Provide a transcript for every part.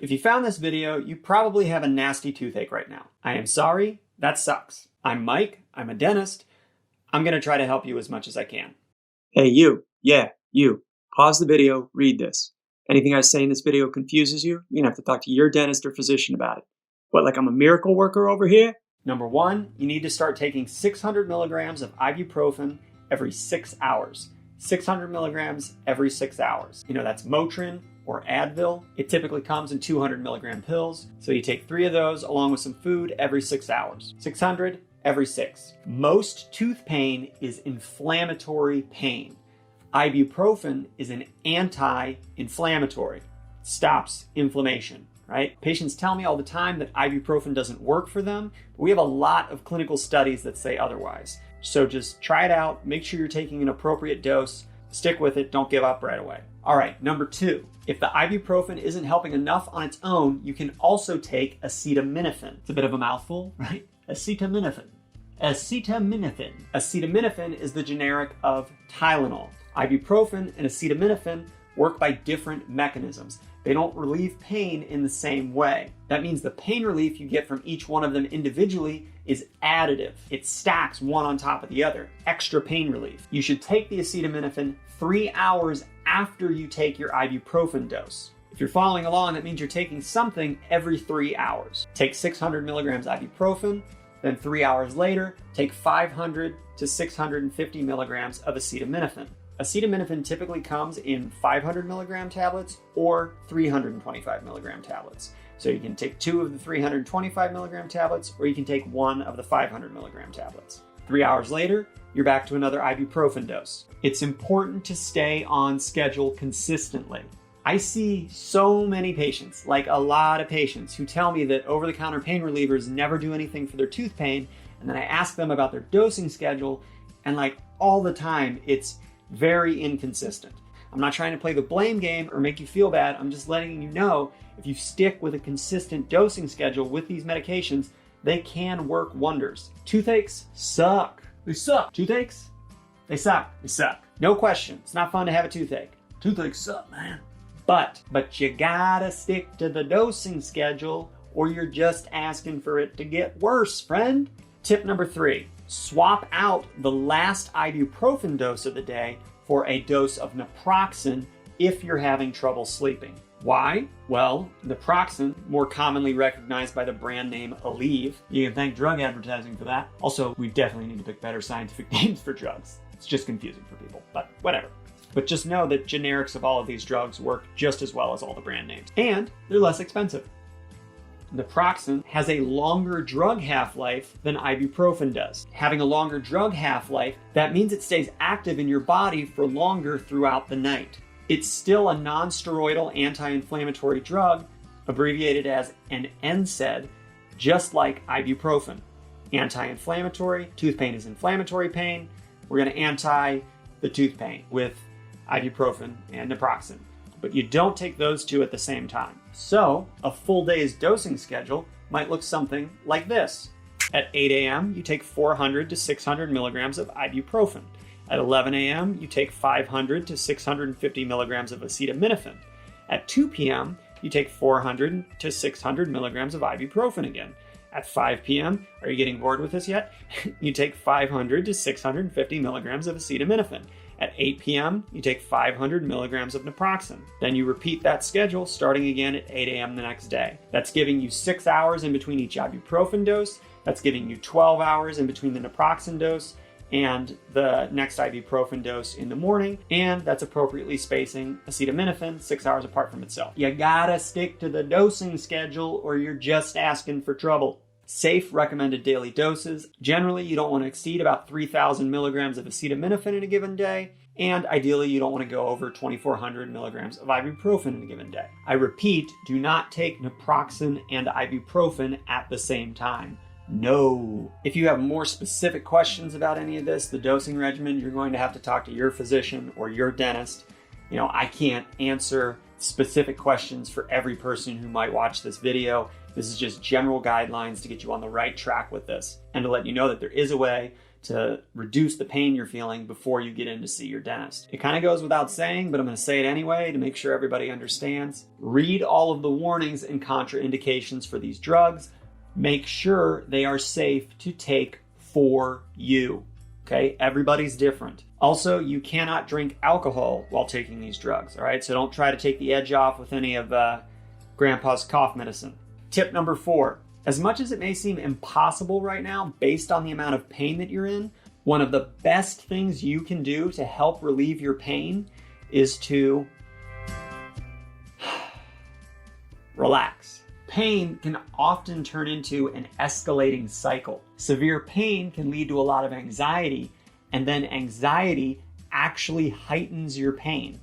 If you found this video, you probably have a nasty toothache right now. I am sorry, that sucks. I'm Mike, I'm a dentist. I'm gonna try to help you as much as I can. Hey, you. Yeah, you. Pause the video, read this. Anything I say in this video confuses you, you're gonna have to talk to your dentist or physician about it. What, like I'm a miracle worker over here? Number one, you need to start taking 600 milligrams of ibuprofen every 6 hours. 600 milligrams every 6 hours. You know, that's Motrin or Advil. It typically comes in 200 milligram pills. So you take 3 of those along with some food every 6 hours. 600 every 6. Most tooth pain is inflammatory pain. Ibuprofen is an anti-inflammatory. It stops inflammation, right? Patients tell me all the time that ibuprofen doesn't work for them, but we have a lot of clinical studies that say otherwise. So just try it out, make sure you're taking an appropriate dose, stick with it, don't give up right away. All right, number 2, if the ibuprofen isn't helping enough on its own, you can also take acetaminophen. It's a bit of a mouthful, right? Acetaminophen. Acetaminophen. Acetaminophen is the generic of Tylenol. Ibuprofen and acetaminophen work by different mechanisms. They don't relieve pain in the same way. That means the pain relief you get from each one of them individually is additive. It stacks one on top of the other. Extra pain relief. You should take the acetaminophen 3 hours after you take your ibuprofen dose. If you're following along, that means you're taking something every 3 hours. Take 600 milligrams ibuprofen, then 3 hours later, take 500 to 650 milligrams of acetaminophen. Acetaminophen typically comes in 500 milligram tablets or 325 milligram tablets. So you can take 2 of the 325 milligram tablets, or you can take 1 of the 500 milligram tablets. 3 hours later, you're back to another ibuprofen dose. It's important to stay on schedule consistently. I see so many patients, like a lot of patients, who tell me that over-the-counter pain relievers never do anything for their tooth pain, and then I ask them about their dosing schedule, and like all the time, it's very inconsistent. I'm not trying to play the blame game or make you feel bad. I'm just letting you know if you stick with a consistent dosing schedule with these medications, they can work wonders. Toothaches suck. They suck. Toothaches? They suck. They suck. No question. It's not fun to have a toothache. Toothaches suck, man. But you gotta stick to the dosing schedule or you're just asking for it to get worse, friend. Tip number 3. Swap out the last ibuprofen dose of the day for a dose of naproxen if you're having trouble sleeping. Why? Well, naproxen, more commonly recognized by the brand name Aleve. You can thank drug advertising for that. Also, we definitely need to pick better scientific names for drugs. It's just confusing for people, but whatever. But just know that generics of all of these drugs work just as well as all the brand names, and they're less expensive. Naproxen has a longer drug half-life than ibuprofen does. Having a longer drug half-life, that means it stays active in your body for longer throughout the night. It's still a non-steroidal anti-inflammatory drug, abbreviated as an NSAID, just like ibuprofen. Anti-inflammatory, tooth pain is inflammatory pain. We're going to anti the tooth pain with ibuprofen and naproxen. But you don't take those two at the same time. So a full day's dosing schedule might look something like this. At 8 a.m., you take 400 to 600 milligrams of ibuprofen. At 11 a.m., you take 500 to 650 milligrams of acetaminophen. At 2 p.m., you take 400 to 600 milligrams of ibuprofen again. At 5 p.m., are you getting bored with this yet? You take 500 to 650 milligrams of acetaminophen. At 8 p.m., you take 500 milligrams of naproxen. Then you repeat that schedule starting again at 8 a.m. the next day. That's giving you 6 hours in between each ibuprofen dose. That's giving you 12 hours in between the naproxen dose and the next ibuprofen dose in the morning. And that's appropriately spacing acetaminophen 6 hours apart from itself. You gotta stick to the dosing schedule or you're just asking for trouble. Safe recommended daily doses. Generally, you don't want to exceed about 3,000 milligrams of acetaminophen in a given day, and ideally, you don't want to go over 2,400 milligrams of ibuprofen in a given day. I repeat, do not take naproxen and ibuprofen at the same time. No. If you have more specific questions about any of this, the dosing regimen, you're going to have to talk to your physician or your dentist. You know, I can't answer specific questions for every person who might watch this video. This is just general guidelines to get you on the right track with this and to let you know that there is a way to reduce the pain you're feeling before you get in to see your dentist. It kind of goes without saying, but I'm going to say it anyway to make sure everybody understands. Read all of the warnings and contraindications for these drugs. Make sure they are safe to take for you. Okay, everybody's different. Also, you cannot drink alcohol while taking these drugs, all right? So don't try to take the edge off with any of Grandpa's cough medicine. Tip number 4. As much as it may seem impossible right now, based on the amount of pain that you're in, one of the best things you can do to help relieve your pain is to relax. Pain can often turn into an escalating cycle. Severe pain can lead to a lot of anxiety, and then anxiety actually heightens your pain,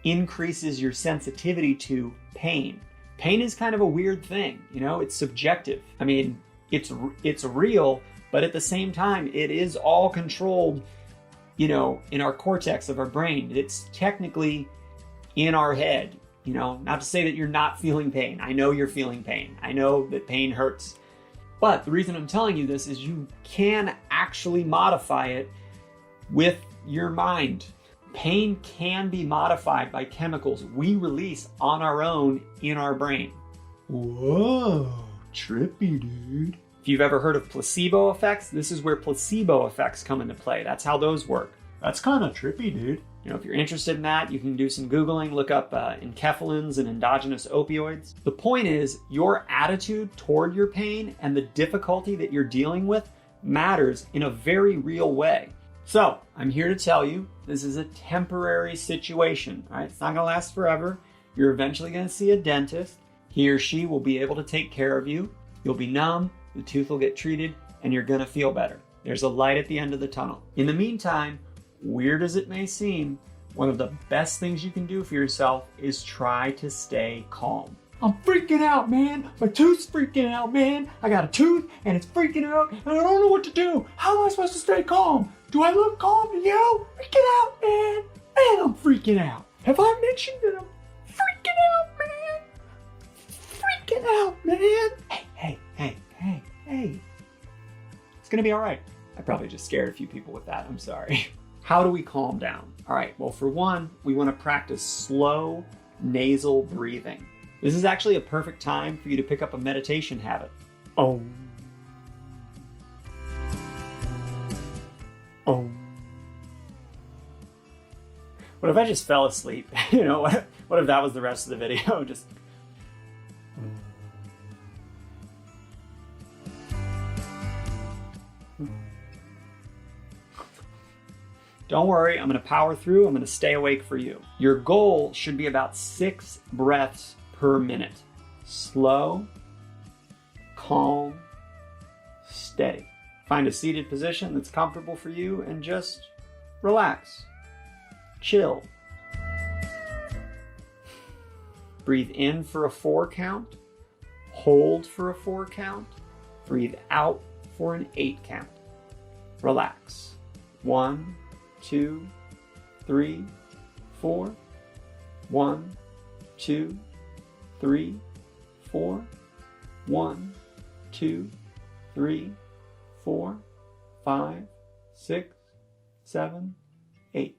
increases your sensitivity to pain. Pain is kind of a weird thing, you know, it's subjective. I mean, it's real, but at the same time, it is all controlled, you know, in our cortex of our brain. It's technically in our head, you know, not to say that you're not feeling pain. I know you're feeling pain. I know that pain hurts. But the reason I'm telling you this is you can actually modify it with your mind. Pain can be modified by chemicals we release on our own in our brain. Whoa, trippy, dude. If you've ever heard of placebo effects, this is where placebo effects come into play. That's how those work. That's kind of trippy, dude. You know, if you're interested in that, you can do some Googling, look up enkephalins and endogenous opioids. The point is, your attitude toward your pain and the difficulty that you're dealing with matters in a very real way. So, I'm here to tell you, this is a temporary situation, all right? It's not gonna last forever. You're eventually gonna see a dentist. He or she will be able to take care of you. You'll be numb, the tooth will get treated, and you're gonna feel better. There's a light at the end of the tunnel. In the meantime, weird as it may seem, one of the best things you can do for yourself is try to stay calm. I'm freaking out, man. My tooth's freaking out, man. I got a tooth and it's freaking out and I don't know what to do. How am I supposed to stay calm? Do I look calm to you? Freaking out, man. Man, I'm freaking out. Have I mentioned that I'm freaking out, man? Freaking out, man. Hey. It's gonna be all right. I probably just scared a few people with that. I'm sorry. How do we calm down? All right, well, for one, we want to practice slow nasal breathing. This is actually a perfect time for you to pick up a meditation habit. Oh. What if I just fell asleep? You know, what if that was the rest of the video? Just. Don't worry, I'm gonna power through. I'm gonna stay awake for you. Your goal should be about 6 breaths per minute. Slow, calm, steady. Find a seated position that's comfortable for you and just relax. Chill. Breathe in for a 4 count. Hold for a 4 count. Breathe out for an 8 count. Relax. 1, 2, 3, 4. 1, 2, 3, 4. 1, 2, 3, 4, 5, 6, 7, 8.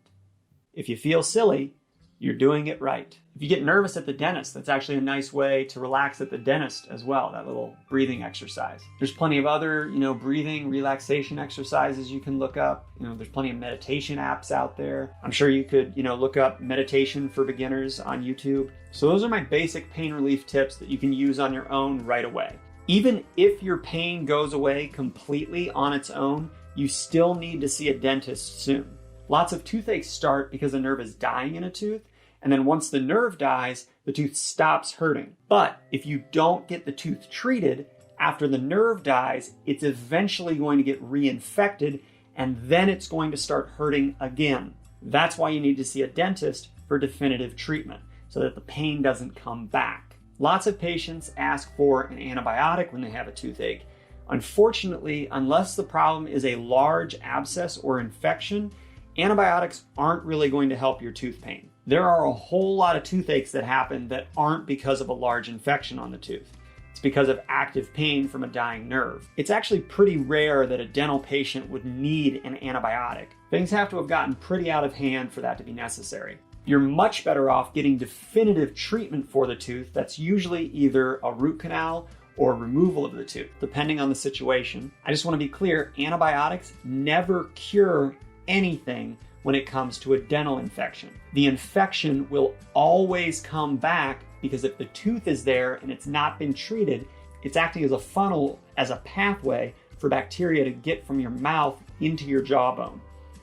If you feel silly, you're doing it right. If you get nervous at the dentist, that's actually a nice way to relax at the dentist as well, that little breathing exercise. There's plenty of other, breathing, relaxation exercises you can look up. There's plenty of meditation apps out there. I'm sure you could, look up meditation for beginners on YouTube. So those are my basic pain relief tips that you can use on your own right away. Even if your pain goes away completely on its own, you still need to see a dentist soon. Lots of toothaches start because a nerve is dying in a tooth, and then once the nerve dies, the tooth stops hurting. But if you don't get the tooth treated, after the nerve dies, it's eventually going to get reinfected, and then it's going to start hurting again. That's why you need to see a dentist for definitive treatment, so that the pain doesn't come back. Lots of patients ask for an antibiotic when they have a toothache. Unfortunately, unless the problem is a large abscess or infection, antibiotics aren't really going to help your tooth pain. There are a whole lot of toothaches that happen that aren't because of a large infection on the tooth. It's It's because of active pain from a dying nerve. It's actually pretty rare that a dental patient would need an antibiotic. Things have to have gotten pretty out of hand for that to be necessary. You're much better off getting definitive treatment for the tooth that's usually either a root canal or removal of the tooth, depending on the situation. I just want to be clear, antibiotics never cure anything when it comes to a dental infection. The infection will always come back because if the tooth is there and it's not been treated, it's acting as a funnel, as a pathway for bacteria to get from your mouth into your jawbone.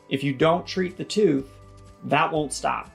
If you don't treat the tooth, that won't stop.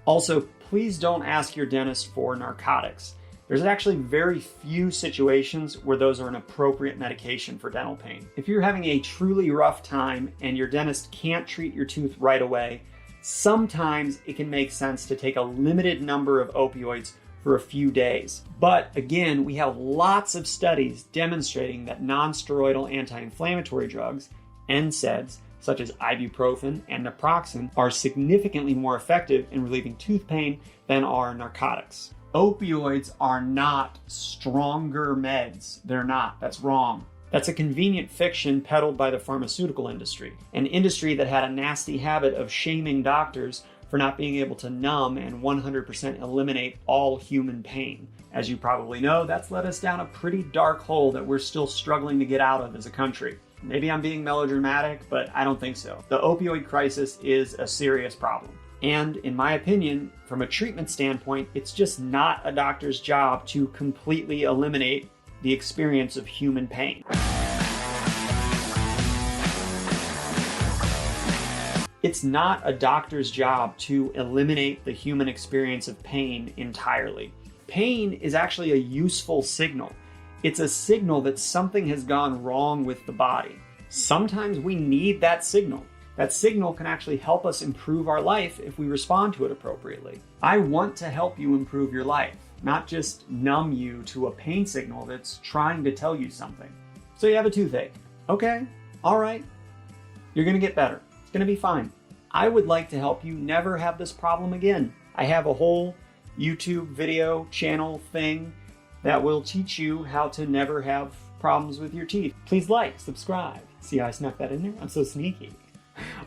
Also, please don't ask your dentist for narcotics. There's actually very few situations where those are an appropriate medication for dental pain. If you're having a truly rough time and your dentist can't treat your tooth right away, sometimes it can make sense to take a limited number of opioids for a few days. But again, we have lots of studies demonstrating that non-steroidal anti-inflammatory drugs, NSAIDs, such as ibuprofen and naproxen, are significantly more effective in relieving tooth pain than are narcotics. Opioids are not stronger meds. They're not. That's wrong. That's a convenient fiction peddled by the pharmaceutical industry, an industry that had a nasty habit of shaming doctors for not being able to numb and 100% eliminate all human pain. As you probably know, that's led us down a pretty dark hole that we're still struggling to get out of as a country. Maybe I'm being melodramatic, but I don't think so. The opioid crisis is a serious problem. And in my opinion, from a treatment standpoint, it's just not a doctor's job to completely eliminate the experience of human pain. It's not a doctor's job to eliminate the human experience of pain entirely. Pain is actually a useful signal. It's a signal that something has gone wrong with the body. Sometimes we need that signal. That signal can actually help us improve our life if we respond to it appropriately. I want to help you improve your life, not just numb you to a pain signal that's trying to tell you something. So you have a toothache. Okay, all right. You're gonna get better. It's gonna be fine. I would like to help you never have this problem again. I have a whole YouTube video channel thing that will teach you how to never have problems with your teeth. Please like, subscribe. See how I snuck that in there? I'm so sneaky.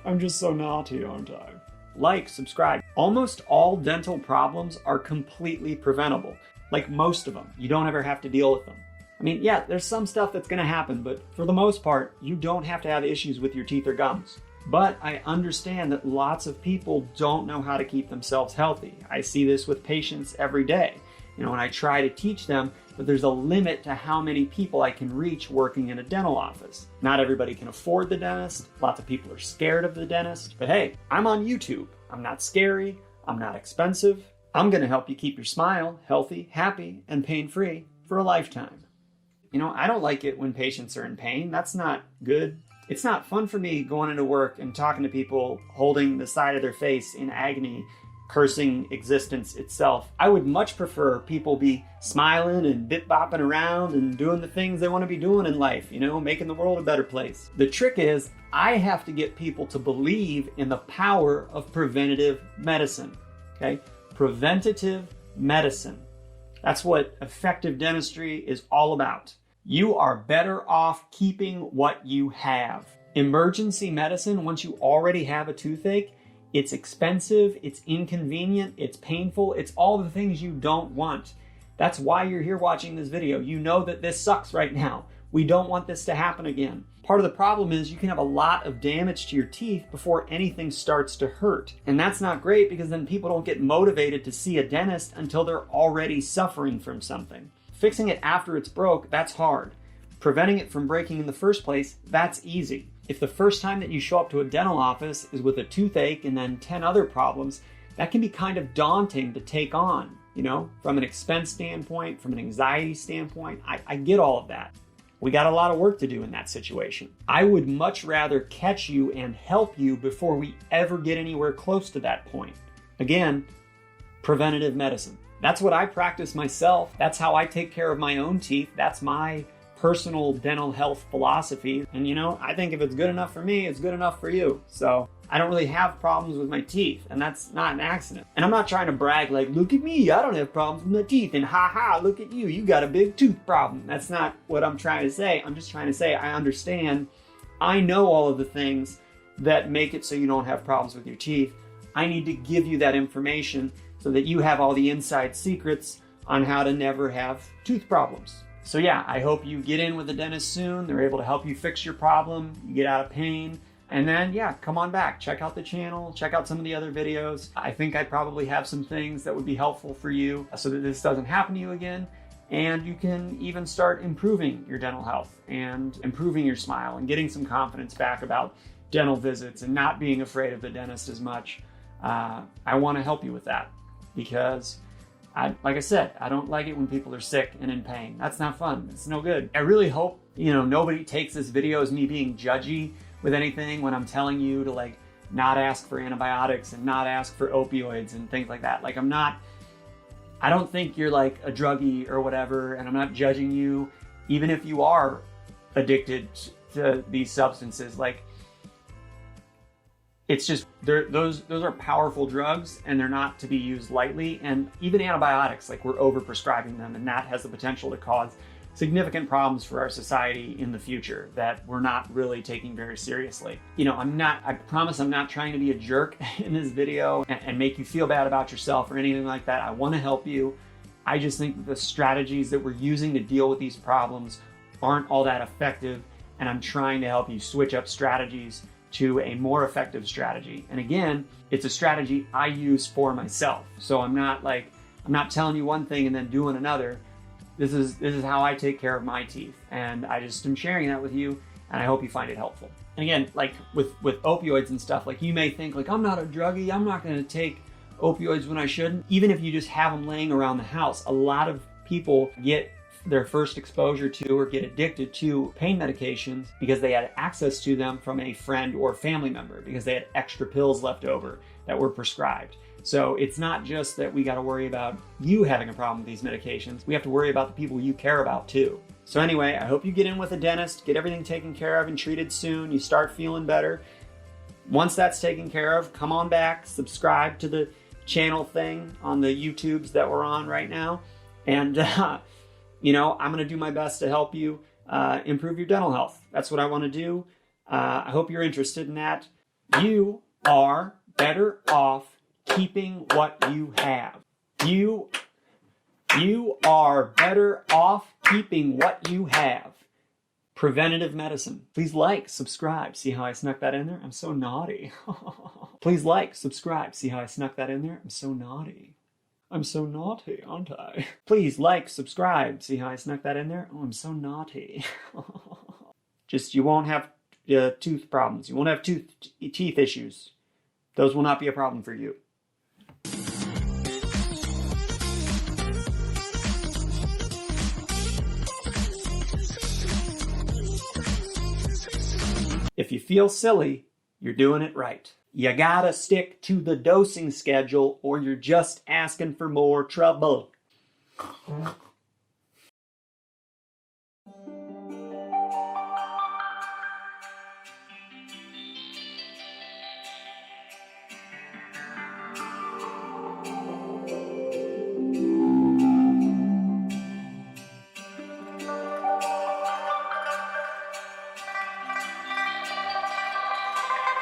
I'm just so naughty, aren't I? Like, subscribe. Almost all dental problems are completely preventable. Like most of them. You don't ever have to deal with them. I mean, yeah, there's some stuff that's gonna happen, but for the most part, you don't have to have issues with your teeth or gums. But I understand that lots of people don't know how to keep themselves healthy. I see this with patients every day. And I try to teach them that there's a limit to how many people I can reach working in a dental office. Not everybody can afford the dentist. Lots of people are scared of the dentist. But hey, I'm on YouTube. I'm not scary. I'm not expensive. I'm gonna help you keep your smile healthy, happy, and pain-free for a lifetime. I don't like it when patients are in pain. That's not good. It's not fun for me going into work and talking to people holding the side of their face in agony, cursing existence itself. I would much prefer people be smiling and bit-bopping around and doing the things they want to be doing in life, making the world a better place. The trick is, I have to get people to believe in the power of preventative medicine, okay? Preventative medicine. That's what effective dentistry is all about. You are better off keeping what you have. Emergency medicine, once you already have a toothache, it's expensive, it's inconvenient, it's painful, it's all the things you don't want. That's why you're here watching this video. You know that this sucks right now. We don't want this to happen again. Part of the problem is you can have a lot of damage to your teeth before anything starts to hurt. And that's not great because then people don't get motivated to see a dentist until they're already suffering from something. Fixing it after it's broke, that's hard. Preventing it from breaking in the first place, that's easy. If the first time that you show up to a dental office is with a toothache and then 10 other problems, that can be kind of daunting to take on, from an expense standpoint, from an anxiety standpoint. I get all of that. We got a lot of work to do in that situation. I would much rather catch you and help you before we ever get anywhere close to that point. Again, preventative medicine. That's what I practice myself. That's how I take care of my own teeth. That's my personal dental health philosophy. And I think if it's good enough for me, it's good enough for you. So I don't really have problems with my teeth, and that's not an accident. And I'm not trying to brag like, look at me, I don't have problems with my teeth, and haha, look at you, you got a big tooth problem. That's not what I'm trying to say. I'm just trying to say I understand. I know all of the things that make it so you don't have problems with your teeth. I need to give you that information so that you have all the inside secrets on how to never have tooth problems. So yeah, I hope you get in with a dentist soon. They're able to help you fix your problem, you get out of pain. And then, yeah, come on back, check out the channel, check out some of the other videos. I think I probably have some things that would be helpful for you so that this doesn't happen to you again. And you can even start improving your dental health and improving your smile and getting some confidence back about dental visits and not being afraid of the dentist as much. I want to help you with that because, like I said, I don't like it when people are sick and in pain. That's not fun. It's no good. I really hope, nobody takes this video as me being judgy with anything when I'm telling you to like not ask for antibiotics and not ask for opioids and things like that. Like I don't think you're like a druggie or whatever, and I'm not judging you, even if you are addicted to these substances. Like, it's just, those are powerful drugs and they're not to be used lightly. And even antibiotics, like we're overprescribing them, and that has the potential to cause significant problems for our society in the future that we're not really taking very seriously. I promise I'm not trying to be a jerk in this video and make you feel bad about yourself or anything like that. I want to help you. I just think that the strategies that we're using to deal with these problems aren't all that effective, and I'm trying to help you switch up strategies to a more effective strategy. And again, it's a strategy I use for myself. So I'm not telling you one thing and then doing another. This is how I take care of my teeth, and I just am sharing that with you, and I hope you find it helpful. And again, like with opioids and stuff, like you may think like, I'm not a druggie, I'm not going to take opioids when I shouldn't. Even if you just have them laying around the house, a lot of people get their first exposure to or get addicted to pain medications because they had access to them from a friend or family member, because they had extra pills left over that were prescribed. So it's not just that we got to worry about you having a problem with these medications. We have to worry about the people you care about too. So anyway, I hope you get in with a dentist, get everything taken care of and treated soon. You start feeling better. Once that's taken care of, come on back, subscribe to the channel thing on the YouTubes that we're on right now. And, I'm going to do my best to help you improve your dental health. That's what I want to do. I hope you're interested in that. You are better off keeping what you have. You are better off keeping what you have. Preventative medicine. Please like, subscribe. See how I snuck that in there? I'm so naughty. Please like, subscribe. See how I snuck that in there? I'm so naughty. I'm so naughty, aren't I? Please like, subscribe. See how I snuck that in there? Oh, I'm so naughty. Just, you won't have tooth problems. You won't have teeth issues. Those will not be a problem for you. If you feel silly, you're doing it right. You gotta stick to the dosing schedule or you're just asking for more trouble.